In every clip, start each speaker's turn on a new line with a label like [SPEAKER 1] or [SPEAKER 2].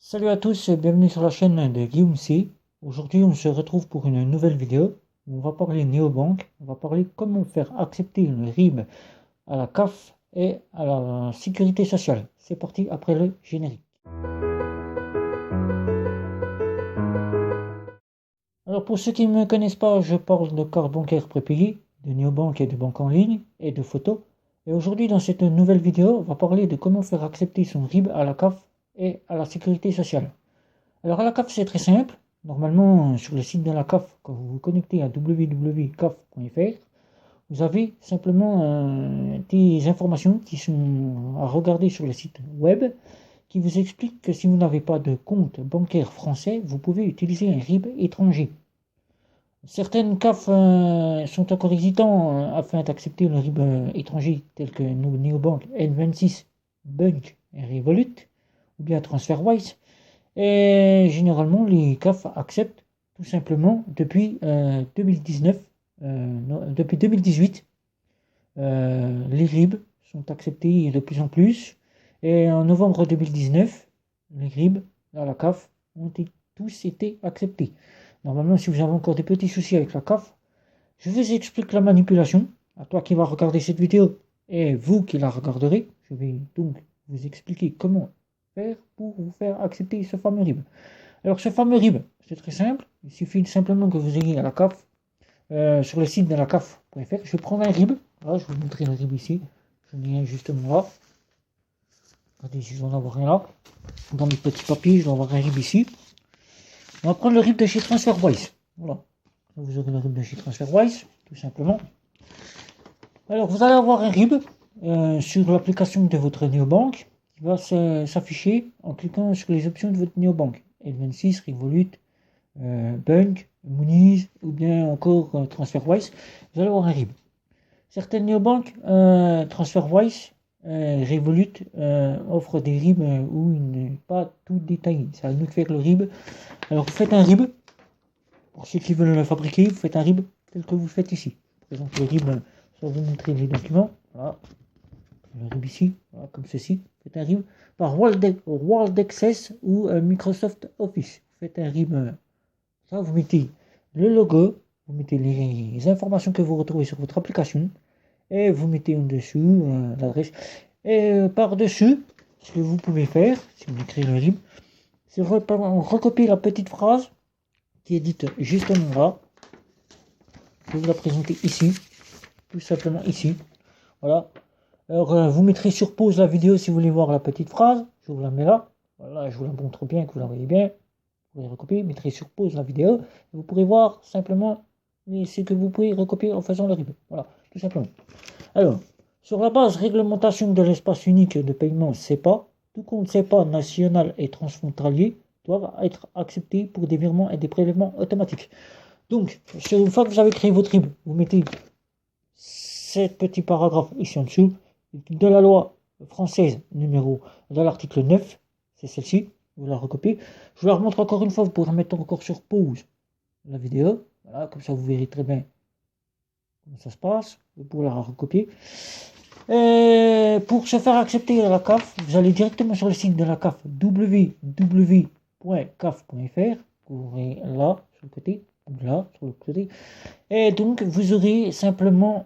[SPEAKER 1] Salut à tous et bienvenue sur la chaîne de Guillaume C. Aujourd'hui, on se retrouve pour une nouvelle vidéo où on va parler néobanque. On va parler comment faire accepter le RIB à la CAF et à la sécurité sociale. C'est parti après le générique. Alors pour ceux qui ne me connaissent pas, je parle de carte bancaire prépayée, de néobanque et de banque en ligne et de photos. Et aujourd'hui, dans cette nouvelle vidéo, on va parler de comment faire accepter son RIB à la CAF et à la sécurité sociale. Alors à la CAF, c'est très simple. Normalement, sur le site de la CAF, quand vous vous connectez à www.caf.fr, vous avez simplement des informations qui sont à regarder sur le site web qui vous expliquent que si vous n'avez pas de compte bancaire français, vous pouvez utiliser un RIB étranger. Certaines CAF sont encore hésitants afin d'accepter le RIB étranger tel que nos néobanques N26, Bunk et Revolut ou bien TransferWise. Et généralement, les CAF acceptent tout simplement depuis 2019, depuis 2018. Les RIB sont acceptés de plus en plus. Et en novembre 2019, les RIB à la CAF ont tous été acceptés. Normalement, si vous avez encore des petits soucis avec la CAF, je vous explique la manipulation. À toi qui va regarder cette vidéo et vous qui la regarderez, je vais donc vous expliquer comment faire pour vous faire accepter ce fameux RIB. Alors ce fameux RIB, c'est très simple. Il suffit simplement que vous ayez à la CAF, sur le site de la CAF.fr. Je vais prendre un RIB. Voilà, je vais vous montrer le RIB ici. J'en ai un justement là. Regardez, si je dois en avoir un là. Dans mes petits papiers, je dois avoir un RIB ici. On va prendre le RIB de chez TransferWise. Voilà. Vous aurez le RIB de chez TransferWise, tout simplement. Alors vous allez avoir un RIB sur l'application de votre néobanque qui va s'afficher en cliquant sur les options de votre néobanque. N26, Revolut, Bunk, Moonies ou bien encore TransferWise. Vous allez avoir un RIB. Certaines néobanques, TransferWise, Revolut offrent des RIB où il n'est pas tout détaillé. C'est à nous de faire le RIB. Alors vous faites un RIB. Pour ceux qui veulent le fabriquer, vous faites un RIB tel que vous faites ici. Par exemple, le RIB, je vais vous montrer les documents. Voilà. Le RIB ici, voilà, comme ceci. Vous faites un RIB par World Access ou Microsoft Office. Vous faites un RIB. Ça, vous mettez le logo, vous mettez les informations que vous retrouvez sur votre application et vous mettez en dessous l'adresse. Et par-dessus, ce que vous pouvez faire, si vous écrivez le RIB, c'est recopier la petite phrase qui est dite justement là. Je vais vous la présenter ici, tout simplement ici. Voilà. Alors vous mettrez sur pause la vidéo si vous voulez voir la petite phrase. Je vous la mets là. Voilà, je vous la montre bien, que vous la voyez bien. Vous pouvez recopier, mettrez sur pause la vidéo. Vous pourrez voir simplement ce que vous pouvez recopier en faisant le RIB. Voilà, tout simplement. Alors, sur la base réglementation de l'espace unique de paiement SEPA, tout compte SEPA national et transfrontalier doivent être acceptés pour des virements et des prélèvements automatiques. Donc, une fois que vous avez créé votre RIB, vous mettez ce petit paragraphe ici en dessous de la loi française numéro de l'article 9, c'est celle-ci, vous la recopiez. Je vous la remontre encore une fois, vous pourrez mettre encore sur pause la vidéo, voilà, comme ça vous verrez très bien comment ça se passe, vous pourrez la recopier. Et pour se faire accepter à la CAF, vous allez directement sur le site de la CAF, www.caf.fr, vous aurez là, sur le côté, là, sur le côté. Et donc, vous aurez simplement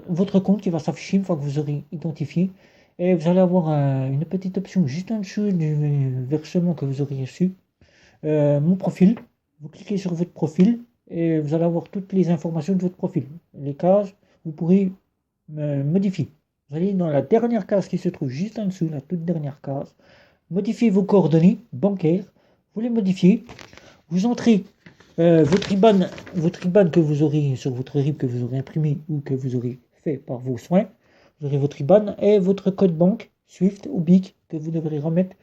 [SPEAKER 1] votre compte qui va s'afficher une fois que vous aurez identifié. Et vous allez avoir une petite option juste en dessous du versement que vous aurez reçu. Mon profil. Vous cliquez sur votre profil et vous allez avoir toutes les informations de votre profil. Les cases, vous pourrez modifier. Vous allez dans la dernière case qui se trouve juste en dessous, la toute dernière case. Modifiez vos coordonnées bancaires. Vous les modifiez. Vous entrez votre IBAN que vous aurez sur votre RIB que vous aurez imprimé ou que vous aurez fait par vos soins. Vous aurez votre IBAN et votre code banque Swift ou BIC que vous devrez remettre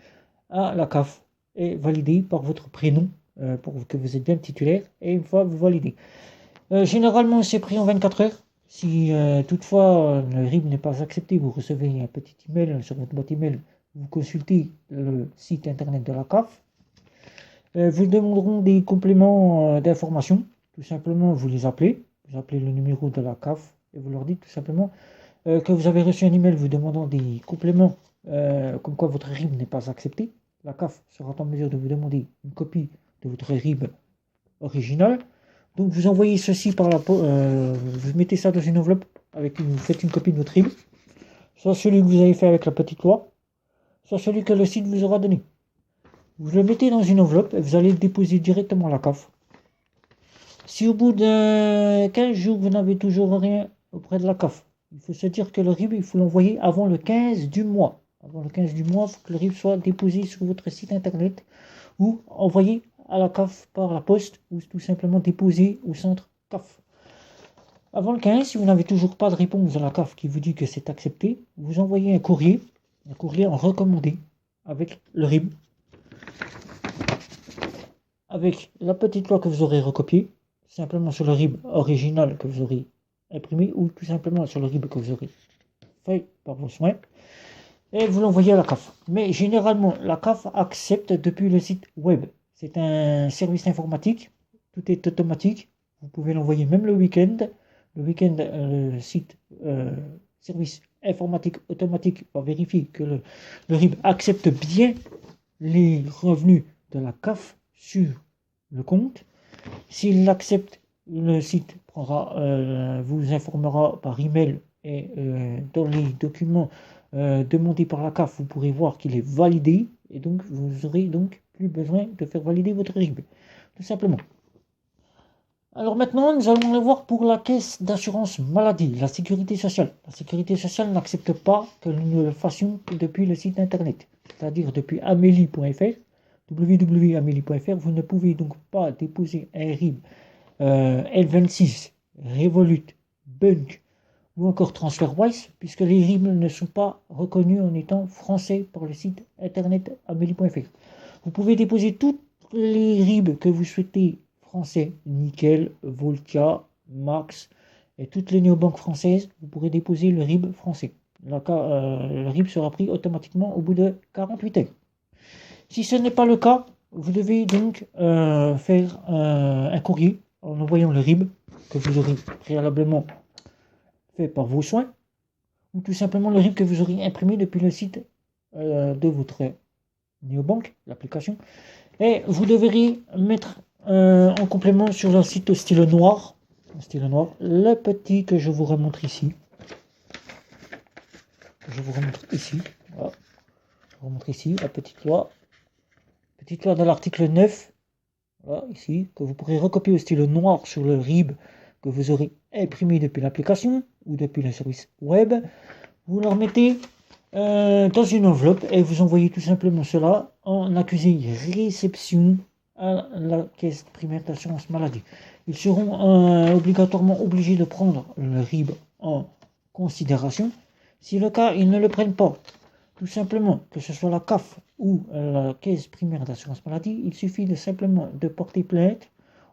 [SPEAKER 1] à la CAF et valider par votre prénom pour que vous êtes bien titulaire. Et une fois vous validez. Généralement, c'est pris en 24 heures. Si toutefois le RIB n'est pas accepté, vous recevez un petit email sur votre boîte email. Vous consultez le site internet de la CAF. Vous demanderont des compléments d'information. Tout simplement, vous les appelez. Vous appelez le numéro de la CAF et vous leur dites tout simplement que vous avez reçu un email vous demandant des compléments comme quoi votre RIB n'est pas accepté. la CAF sera en mesure de vous demander une copie de votre RIB original. Donc vous envoyez ceci par vous mettez ça dans une enveloppe, vous faites une copie de votre RIB, soit celui que vous avez fait avec la petite loi, soit celui que le site vous aura donné. Vous le mettez dans une enveloppe et vous allez le déposer directement à la CAF. Si au bout de 15 jours, vous n'avez toujours rien auprès de la CAF, il faut se dire que le RIB, il faut l'envoyer avant le 15 du mois. Avant le 15 du mois, il faut que le RIB soit déposé sur votre site internet ou envoyé à la CAF par la poste ou tout simplement déposé au centre CAF. Avant le 15, si vous n'avez toujours pas de réponse de la CAF qui vous dit que c'est accepté, vous envoyez un courrier en recommandé avec le RIB, avec la petite loi que vous aurez recopiée, simplement sur le RIB original que vous aurez imprimé ou tout simplement sur le RIB que vous aurez fait par vos soins, et vous l'envoyez à la CAF. Mais généralement, la CAF accepte depuis le site web. C'est un service informatique, tout est automatique, vous pouvez l'envoyer même le week-end. Le week-end, le site service informatique automatique va vérifier que le RIB accepte bien les revenus de la CAF sur le compte. S'il l'accepte, le site vous informera par email et dans les documents demandés par la CAF, vous pourrez voir qu'il est validé et donc vous aurez donc plus besoin de faire valider votre RIB, tout simplement. Alors maintenant, nous allons le voir pour la caisse d'assurance maladie, la sécurité sociale. La sécurité sociale n'accepte pas que nous le fassions depuis le site internet, c'est-à-dire depuis amélie.fr, www.amélie.fr. Vous ne pouvez donc pas déposer un RIB L26, Revolut, Bunk ou encore TransferWise, puisque les RIB ne sont pas reconnus en étant français par le site internet amélie.fr. Vous pouvez déposer tous les RIB que vous souhaitez français, Nickel, Voltia, Max et toutes les néobanques françaises, vous pourrez déposer le RIB français. Le RIB sera pris automatiquement au bout de 48 heures. Si ce n'est pas le cas, vous devez donc faire un courrier en envoyant le RIB que vous aurez préalablement fait par vos soins, ou tout simplement le RIB que vous aurez imprimé depuis le site de votre néobanque, l'application, et vous devrez mettre en complément sur le site au stylo noir, le petit que je vous remontre ici. Voilà. Je vous remontre ici la petite loi de l'article 9. Voilà, ici, que vous pourrez recopier au stylo noir sur le RIB que vous aurez imprimé depuis l'application ou depuis le service web. Vous le remettez dans une enveloppe et vous envoyez tout simplement cela en accusé réception à la caisse primaire d'assurance maladie. Ils seront obligatoirement obligés de prendre le RIB en considération. Si le cas, ils ne le prennent pas, tout simplement, que ce soit la CAF ou la caisse primaire d'assurance maladie, il suffit simplement de porter plainte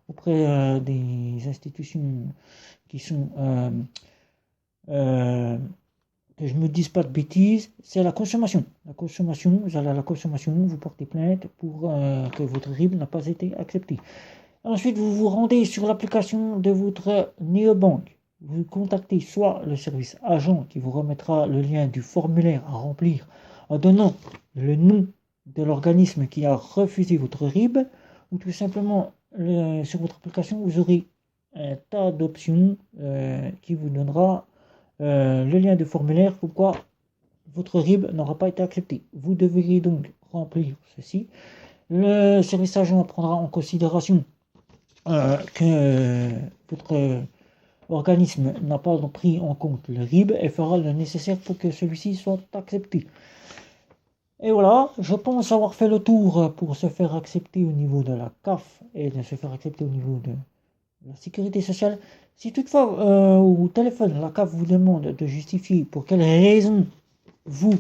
[SPEAKER 1] auprès des institutions qui sont que je ne me dise pas de bêtises, c'est la consommation. Vous allez à la consommation, vous portez plainte pour que votre RIB n'a pas été accepté. Ensuite, vous vous rendez sur l'application de votre néobanque. Vous contactez soit le service agent qui vous remettra le lien du formulaire à remplir en donnant le nom de l'organisme qui a refusé votre RIB, ou tout simplement sur votre application, vous aurez un tas d'options qui vous donnera le lien de formulaire pourquoi votre RIB n'aura pas été accepté. Vous devriez donc remplir ceci. Le service agent prendra en considération que votre organisme n'a pas pris en compte le RIB et fera le nécessaire pour que celui-ci soit accepté. Et voilà, je pense avoir fait le tour pour se faire accepter au niveau de la CAF et de se faire accepter au niveau de la sécurité sociale. Si toutefois au téléphone, la CAF vous demande de justifier pour quelle raison vous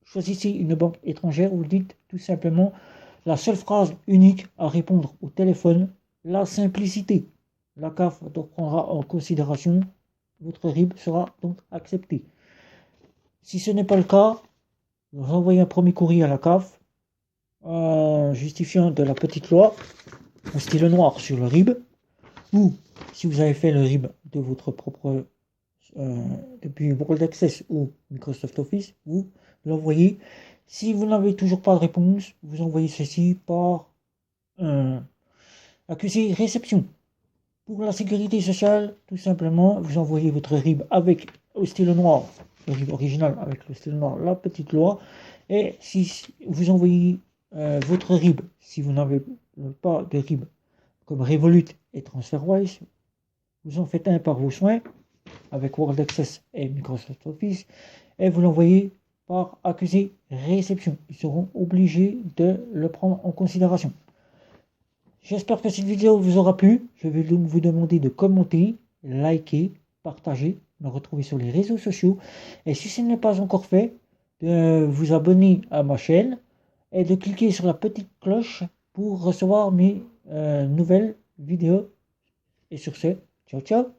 [SPEAKER 1] choisissez une banque étrangère, vous dites tout simplement la seule phrase unique à répondre au téléphone, la simplicité. La CAF prendra en considération, votre RIB sera donc accepté. Si ce n'est pas le cas, vous envoyez un premier courrier à la CAF justifiant de la petite loi au stylo noir sur le RIB, ou si vous avez fait le RIB de votre propre depuis World Access ou Microsoft Office, vous l'envoyez Si vous n'avez toujours pas de réponse, vous envoyez ceci par accusé réception. Pour la sécurité sociale, tout simplement, vous envoyez votre RIB avec au stylo noir, le RIB original avec le stylo noir, la petite loi. Et si vous envoyez votre RIB, si vous n'avez pas de RIB comme Revolut et TransferWise, vous en faites un par vos soins avec Word Access et Microsoft Office et vous l'envoyez par accusé réception. Ils seront obligés de le prendre en considération. J'espère que cette vidéo vous aura plu. Je vais donc vous demander de commenter, liker, partager, me retrouver sur les réseaux sociaux. Et si ce n'est pas encore fait, de vous abonner à ma chaîne et de cliquer sur la petite cloche pour recevoir mes nouvelles vidéos. Et sur ce, ciao ciao!